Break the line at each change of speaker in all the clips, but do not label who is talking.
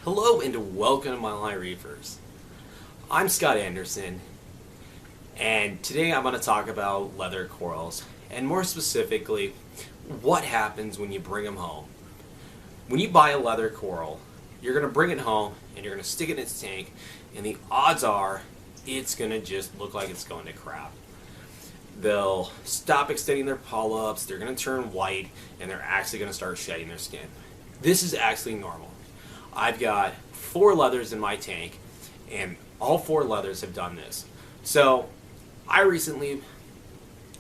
Hello and welcome to Mile High Reefers. I'm Scott Anderson, and today I'm going to talk about leather corals, and more specifically, what happens when you bring them home. When you buy a leather coral, you're going to bring it home and you're going to stick it in its tank, and the odds are it's going to just look like it's going to crap. They'll stop extending their polyps, they're going to turn white, and they're actually going to start shedding their skin. This is actually normal. I've got 4 leathers in my tank, and all 4 leathers have done this. So I recently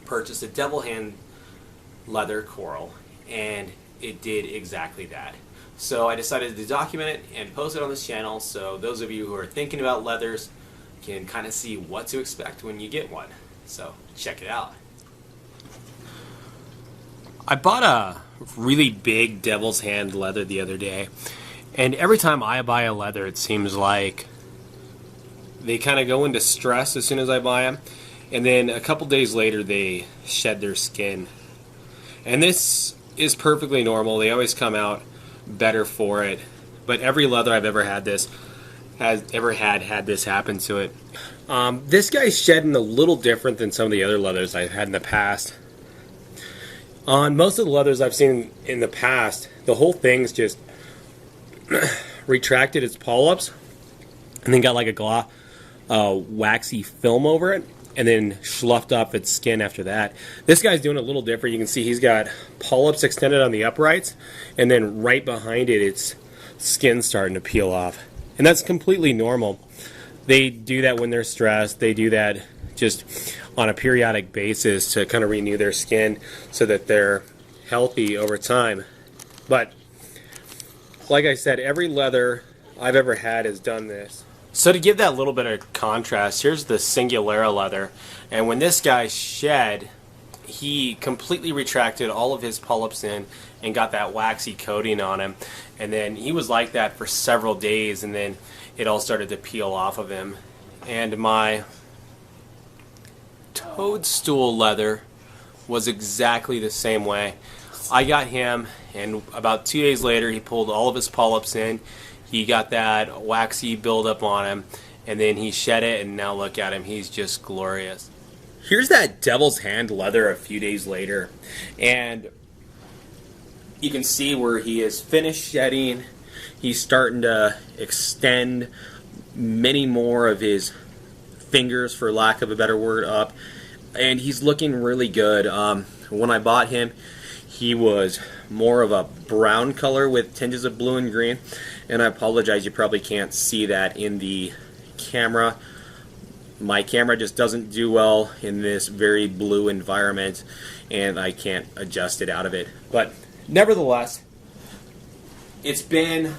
purchased a devil hand leather coral, and it did exactly that. So I decided to document it and post it on this channel so those of you who are thinking about leathers can kind of see what to expect when you get one. So check it out. I bought a really big devil's hand leather the other day. And every time I buy a leather, it seems like they kind of go into stress as soon as I buy them. And then a couple days later, they shed their skin. And this is perfectly normal. They always come out better for it. But every leather I've ever had this had this happen to it. This guy's shedding a little different than some of the other leathers I've had in the past. On most of the leathers I've seen in the past, the whole thing's just retracted its polyps and then got like a waxy film over it and then sloughed off its skin after that. This guy's doing a little different. You can see he's got polyps extended on the uprights, and then right behind it, its skin starting to peel off. And that's completely normal. They do that when they're stressed. They do that just on a periodic basis to kind of renew their skin so that they're healthy over time. But like I said, every leather I've ever had has done this. So to give that little bit of contrast, here's the Singulara leather. And when this guy shed, he completely retracted all of his polyps in and got that waxy coating on him. And then he was like that for several days, and then it all started to peel off of him. And my toadstool leather was exactly the same way. I got him, and about 2 days later, he pulled all of his polyps in. He got that waxy buildup on him, and then he shed it, and now look at him. He's just glorious. Here's that devil's hand leather a few days later, and you can see where he is finished shedding. He's starting to extend many more of his fingers, for lack of a better word, up, and he's looking really good. When I bought him, he was more of a brown color with tinges of blue and green, and I apologize, you probably can't see that in the camera. My camera just doesn't do well in this very blue environment, and I can't adjust it out of it. But nevertheless, it's been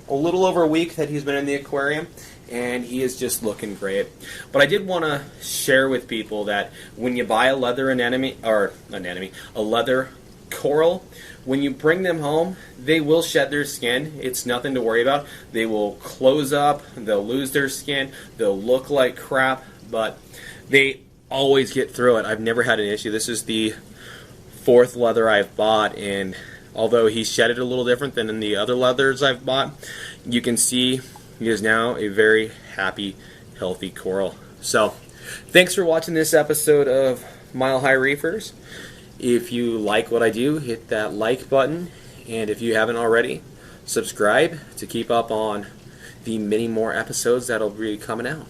a little over a week that he's been in the aquarium, and he is just looking great. But I did want to share with people that when you buy a leather a leather coral, when you bring them home, they will shed their skin. It's nothing to worry about. They will close up, they'll lose their skin, they'll look like crap, but they always get through it. I've never had an issue. This is the 4th leather I've bought, and although he shed it a little different than in the other leathers I've bought, you can see he is now a very happy, healthy coral. So, thanks for watching this episode of Mile High Reefers. If you like what I do, hit that like button, and if you haven't already, subscribe to keep up on the many more episodes that'll be coming out.